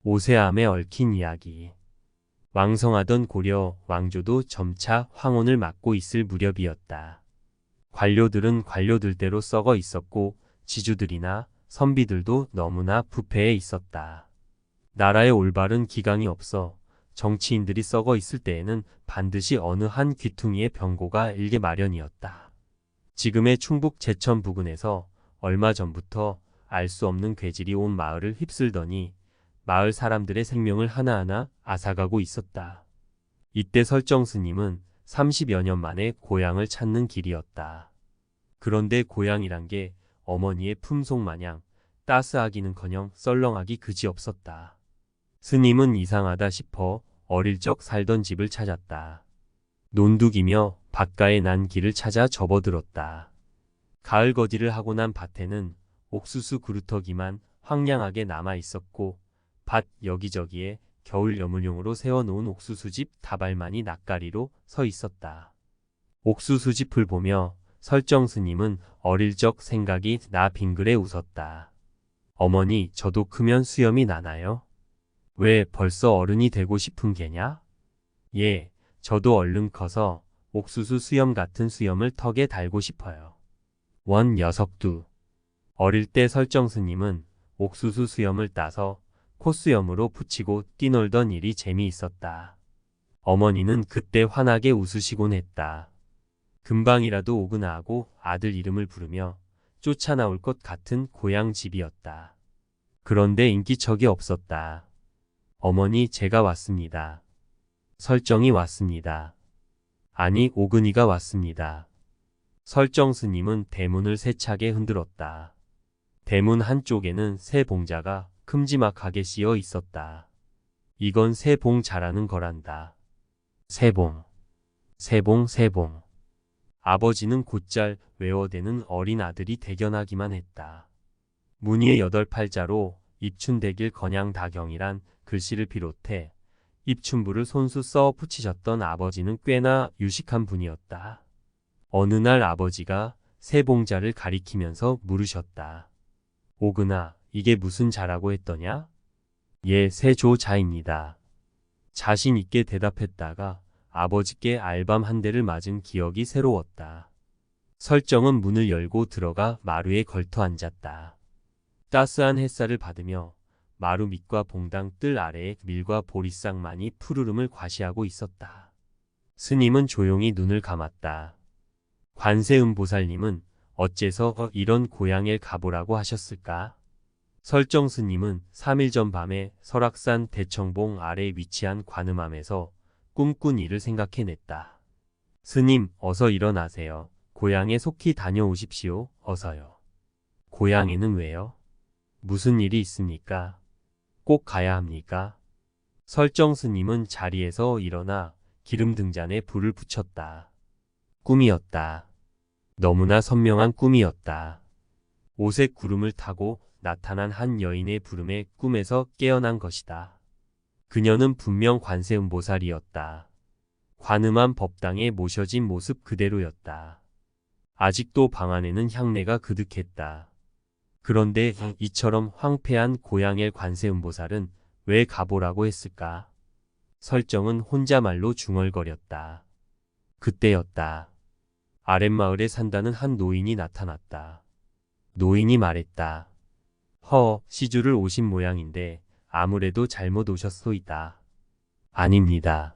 오세암에 얽힌 이야기. 왕성하던 고려 왕조도 점차 황혼을 맞고 있을 무렵이었다. 관료들은 관료들대로 썩어 있었고 지주들이나 선비들도 너무나 부패해 있었다. 나라에 올바른 기강이 없어 정치인들이 썩어 있을 때에는 반드시 어느 한 귀퉁이의 병고가 일게 마련이었다. 지금의 충북 제천 부근에서 얼마 전부터 알 수 없는 괴질이 온 마을을 휩쓸더니 마을 사람들의 생명을 하나하나 앗아가고 있었다. 이때 설정 스님은 30여 년 만에 고향을 찾는 길이었다. 그런데 고향이란 게 어머니의 품속 마냥 따스하기는커녕 썰렁하기 그지없었다. 스님은 이상하다 싶어 어릴 적 살던 집을 찾았다. 논둑이며 밭가에 난 길을 찾아 접어들었다. 가을 거지를 하고 난 밭에는 옥수수 그루터기만 황량하게 남아 있었고 밭 여기저기에 겨울 여물용으로 세워놓은 옥수수집 다발만이 낯가리로 서 있었다. 옥수수집을 보며 설정 스님은 어릴 적 생각이 나 빙그레 웃었다. 어머니, 저도 크면 수염이 나나요? 왜 벌써 어른이 되고 싶은 게냐? 예, 저도 얼른 커서 옥수수 수염 같은 수염을 턱에 달고 싶어요. 원 녀석두. 어릴 때 설정 스님은 옥수수 수염을 따서 콧수염으로 붙이고 뛰놀던 일이 재미있었다. 어머니는 그때 환하게 웃으시곤 했다. 금방이라도 오그나 하고 아들 이름을 부르며 쫓아나올 것 같은 고향 집이었다. 그런데 인기척이 없었다. 어머니, 제가 왔습니다. 설정이 왔습니다. 아니, 오근이가 왔습니다. 설정 스님은 대문을 세차게 흔들었다. 대문 한쪽에는 새 봉자가 큼지막하게 씌어 있었다. 이건 새봉 자라는 거란다. 새봉, 새봉, 새봉. 아버지는 곧잘 외워대는 어린 아들이 대견하기만 했다. 무늬의 8팔자로 입춘대길 건양다경이란 글씨를 비롯해 입춘부를 손수 써 붙이셨던 아버지는 꽤나 유식한 분이었다. 어느 날 아버지가 새봉자를 가리키면서 물으셨다. 오근아, 이게 무슨 자라고 했더냐? 예, 새조자입니다. 자신 있게 대답했다가 아버지께 알밤 한 대를 맞은 기억이 새로웠다. 설정은 문을 열고 들어가 마루에 걸터 앉았다. 따스한 햇살을 받으며 마루 밑과 봉당 뜰 아래에 밀과 보리싹만이 푸르름을 과시하고 있었다. 스님은 조용히 눈을 감았다. 관세음보살님은 어째서 이런 고향에 가보라고 하셨을까? 설정 스님은 3일 전 밤에 설악산 대청봉 아래 위치한 관음암에서 꿈꾼 일을 생각해냈다. 스님, 어서 일어나세요. 고향에 속히 다녀오십시오. 어서요. 고향에는 왜요? 무슨 일이 있습니까? 꼭 가야 합니까? 설정 스님은 자리에서 일어나 기름 등잔에 불을 붙였다. 꿈이었다. 너무나 선명한 꿈이었다. 오색 구름을 타고 나타난 한 여인의 부름에 꿈에서 깨어난 것이다. 그녀는 분명 관세음보살이었다. 관음암 법당에 모셔진 모습 그대로였다. 아직도 방 안에는 향내가 그득했다. 그런데 이처럼 황폐한 고향의 관세음보살은 왜 가보라고 했을까? 설정은 혼자말로 중얼거렸다. 그때였다. 아랫마을에 산다는 한 노인이 나타났다. 노인이 말했다. 시주를 오신 모양인데 아무래도 잘못 오셨소이다. 아닙니다.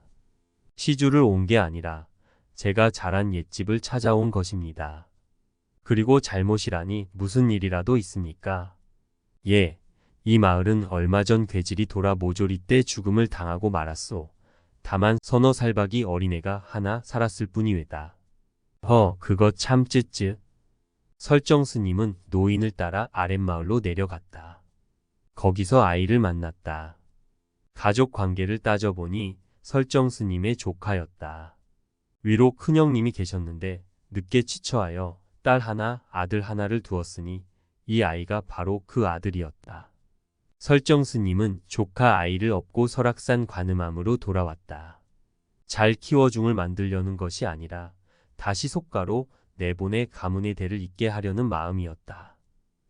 시주를 온 게 아니라 제가 자란 옛집을 찾아온 것입니다. 그리고 잘못이라니 무슨 일이라도 있습니까? 예, 이 마을은 얼마 전 괴질이 돌아 모조리 때 죽음을 당하고 말았소. 다만 서너 살박이 어린애가 하나 살았을 뿐이외다. 그거 참 쯧쯧. 설정 스님은 노인을 따라 아랫마을로 내려갔다. 거기서 아이를 만났다. 가족 관계를 따져보니 설정 스님의 조카였다. 위로 큰형님이 계셨는데 늦게 취처하여 딸 하나, 아들 하나를 두었으니 이 아이가 바로 그 아들이었다. 설정 스님은 조카 아이를 업고 설악산 관음암으로 돌아왔다. 잘 키워중을 만들려는 것이 아니라 다시 속가로 내본의 가문의 대를 잇게 하려는 마음이었다.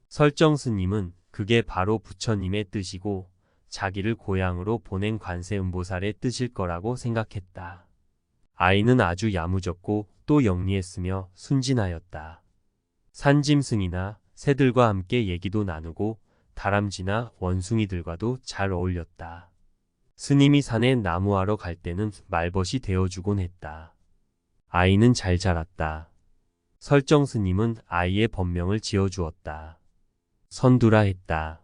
설정 스님은 그게 바로 부처님의 뜻이고 자기를 고향으로 보낸 관세음보살의 뜻일 거라고 생각했다. 아이는 아주 야무졌고 또 영리했으며 순진하였다. 산짐승이나 새들과 함께 얘기도 나누고 다람쥐나 원숭이들과도 잘 어울렸다. 스님이 산에 나무하러 갈 때는 말벗이 되어주곤 했다. 아이는 잘 자랐다. 설정 스님은 아이의 법명을 지어주었다. 선두라 했다.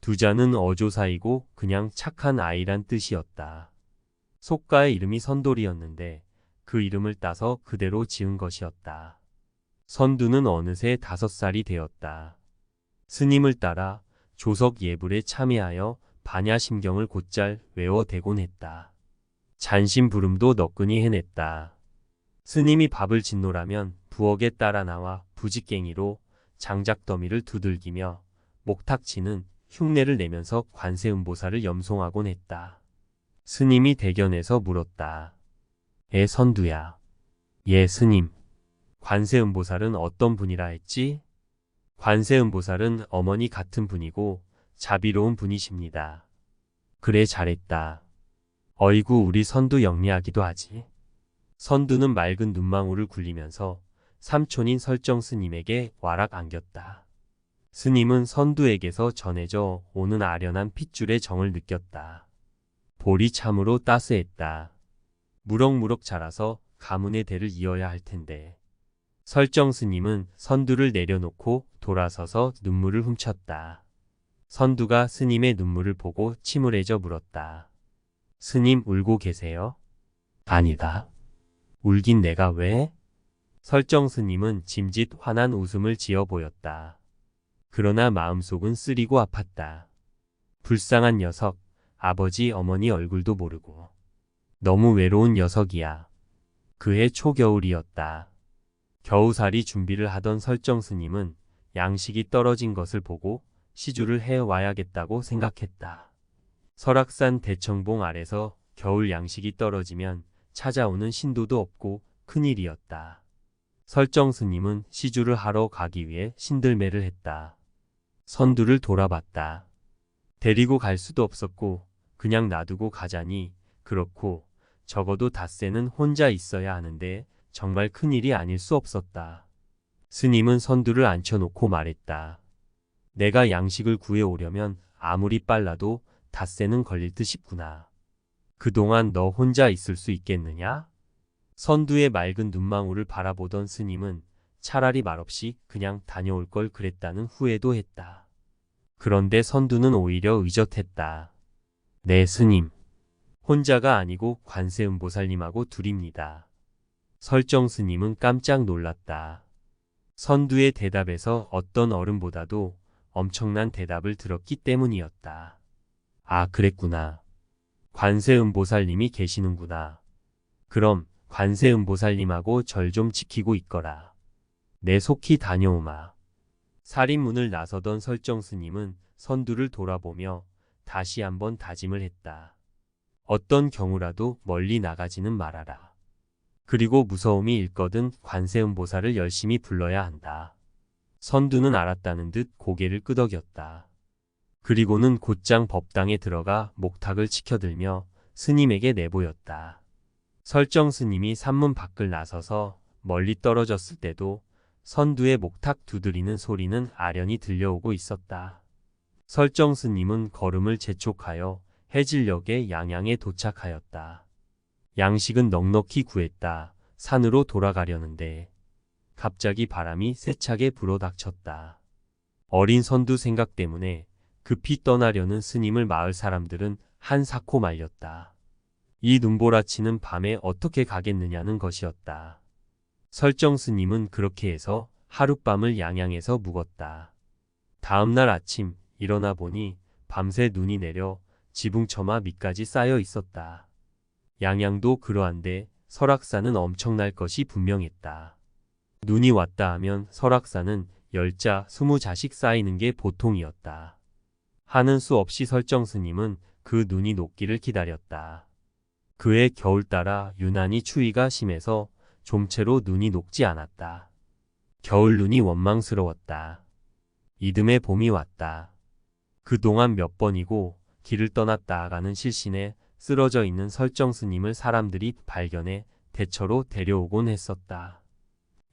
두자는 어조사이고 그냥 착한 아이란 뜻이었다. 속가의 이름이 선돌이었는데 그 이름을 따서 그대로 지은 것이었다. 선두는 어느새 5살이 되었다. 스님을 따라 조석 예불에 참여하여 반야심경을 곧잘 외워대곤 했다. 잔심부름도 너끈히 해냈다. 스님이 밥을 짓노라면 부엌에 따라 나와 부직갱이로 장작더미를 두들기며 목탁치는 흉내를 내면서 관세음보살을 염송하곤 했다. 스님이 대견해서 물었다. 에 선두야. 예 스님. 관세음보살은 어떤 분이라 했지? 관세음보살은 어머니 같은 분이고 자비로운 분이십니다. 그래 잘했다. 어이구 우리 선두 영리하기도 하지. 선두는 맑은 눈망울을 굴리면서 삼촌인 설정 스님에게 와락 안겼다. 스님은 선두에게서 전해져 오는 아련한 핏줄의 정을 느꼈다. 볼이 참으로 따스했다. 무럭무럭 자라서 가문의 대를 이어야 할 텐데. 설정 스님은 선두를 내려놓고 돌아서서 눈물을 훔쳤다. 선두가 스님의 눈물을 보고 침울해져 물었다. 스님 울고 계세요? 아니다. 울긴 내가 왜? 설정 스님은 짐짓 환한 웃음을 지어 보였다. 그러나 마음속은 쓰리고 아팠다. 불쌍한 녀석, 아버지 어머니 얼굴도 모르고. 너무 외로운 녀석이야. 그해 초겨울이었다. 겨우살이 준비를 하던 설정 스님은 양식이 떨어진 것을 보고 시주를 해와야겠다고 생각했다. 설악산 대청봉 아래서 겨울 양식이 떨어지면 찾아오는 신도도 없고 큰일이었다. 설정 스님은 시주를 하러 가기 위해 신들매를 했다. 선두를 돌아봤다. 데리고 갈 수도 없었고 그냥 놔두고 가자니 그렇고 적어도 닷새는 혼자 있어야 하는데 정말 큰일이 아닐 수 없었다. 스님은 선두를 앉혀놓고 말했다. 내가 양식을 구해오려면 아무리 빨라도 닷새는 걸릴 듯 싶구나. 그동안 너 혼자 있을 수 있겠느냐? 선두의 맑은 눈망울을 바라보던 스님은 차라리 말없이 그냥 다녀올 걸 그랬다는 후회도 했다. 그런데 선두는 오히려 의젓했다. 네 스님. 혼자가 아니고 관세음보살님하고 둘입니다. 설정 스님은 깜짝 놀랐다. 선두의 대답에서 어떤 어른보다도 엄청난 대답을 들었기 때문이었다. 아 그랬구나. 관세음보살님이 계시는구나. 그럼 관세음보살님하고 절 좀 지키고 있거라. 내 속히 다녀오마. 살인문을 나서던 설정 스님은 선두를 돌아보며 다시 한번 다짐을 했다. 어떤 경우라도 멀리 나가지는 말아라. 그리고 무서움이 일거든 관세음보살을 열심히 불러야 한다. 선두는 알았다는 듯 고개를 끄덕였다. 그리고는 곧장 법당에 들어가 목탁을 치켜들며 스님에게 내보였다. 설정 스님이 산문 밖을 나서서 멀리 떨어졌을 때도 선두의 목탁 두드리는 소리는 아련히 들려오고 있었다. 설정 스님은 걸음을 재촉하여 해질녘의 양양에 도착하였다. 양식은 넉넉히 구했다. 산으로 돌아가려는데 갑자기 바람이 세차게 불어닥쳤다. 어린 선두 생각 때문에 급히 떠나려는 스님을 마을 사람들은 한사코 말렸다. 이 눈보라치는 밤에 어떻게 가겠느냐는 것이었다. 설정 스님은 그렇게 해서 하룻밤을 양양에서 묵었다. 다음날 아침 일어나 보니 밤새 눈이 내려 지붕처마 밑까지 쌓여 있었다. 양양도 그러한데 설악산은 엄청날 것이 분명했다. 눈이 왔다 하면 설악산은 10자 20자씩 쌓이는 게 보통이었다. 하는 수 없이 설정 스님은 그 눈이 녹기를 기다렸다. 그해 겨울 따라 유난히 추위가 심해서 좀채로 눈이 녹지 않았다. 겨울 눈이 원망스러웠다. 이듬해 봄이 왔다. 그동안 몇 번이고 길을 떠났다가는 실신에 쓰러져 있는 설정 스님을 사람들이 발견해 대처로 데려오곤 했었다.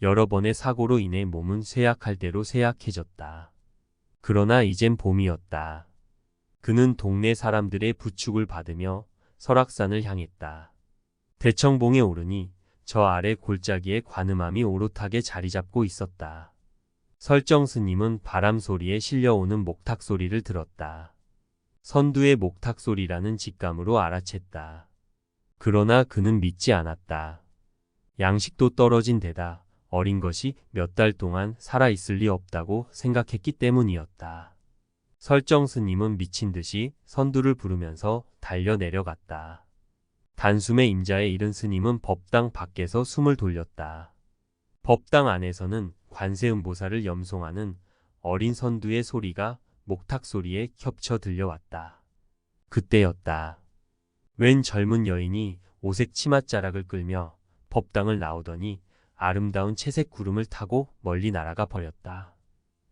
여러 번의 사고로 인해 몸은 쇠약할 대로 쇠약해졌다. 그러나 이젠 봄이었다. 그는 동네 사람들의 부축을 받으며 설악산을 향했다. 대청봉에 오르니 저 아래 골짜기에 관음함이 오롯하게 자리 잡고 있었다. 설정 스님은 바람 소리에 실려오는 목탁 소리를 들었다. 선두의 목탁 소리라는 직감으로 알아챘다. 그러나 그는 믿지 않았다. 양식도 떨어진 데다 어린 것이 몇 달 동안 살아있을 리 없다고 생각했기 때문이었다. 설정 스님은 미친 듯이 선두를 부르면서 달려 내려갔다. 단숨에 임자에 이른 스님은 법당 밖에서 숨을 돌렸다. 법당 안에서는 관세음보살을 염송하는 어린 선두의 소리가 목탁 소리에 겹쳐 들려왔다. 그때였다. 웬 젊은 여인이 오색 치맛자락을 끌며 법당을 나오더니 아름다운 채색 구름을 타고 멀리 날아가 버렸다.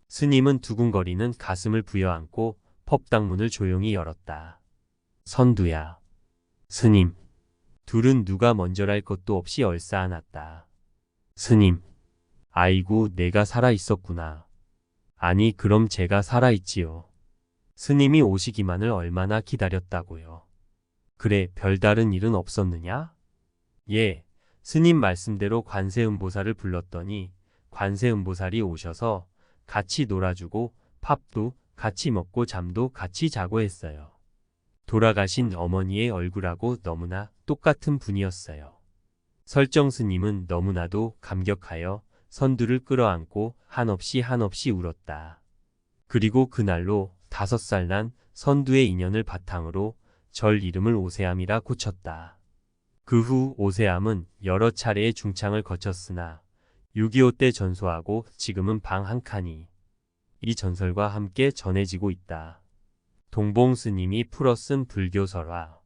스님은 두근거리는 가슴을 부여안고 법당문을 조용히 열었다. 선두야. 스님. 둘은 누가 먼저랄 것도 없이 얼싸안았다. 스님. 아이고, 내가 살아있었구나. 아니, 그럼 제가 살아있지요. 스님이 오시기만을 얼마나 기다렸다고요. 그래, 별다른 일은 없었느냐? 예, 스님 말씀대로 관세음보살을 불렀더니 관세음보살이 오셔서 같이 놀아주고 밥도 같이 먹고 잠도 같이 자고 했어요. 돌아가신 어머니의 얼굴하고 너무나 똑같은 분이었어요. 설정 스님은 너무나도 감격하여 선두를 끌어안고 한없이 울었다. 그리고 그날로 5살 난 선두의 인연을 바탕으로 절 이름을 오세암이라 고쳤다. 그 후 오세암은 여러 차례의 중창을 거쳤으나 6.25 때 전소하고 지금은 방 한 칸이 이 전설과 함께 전해지고 있다. 동봉 스님이 풀어쓴 불교설화.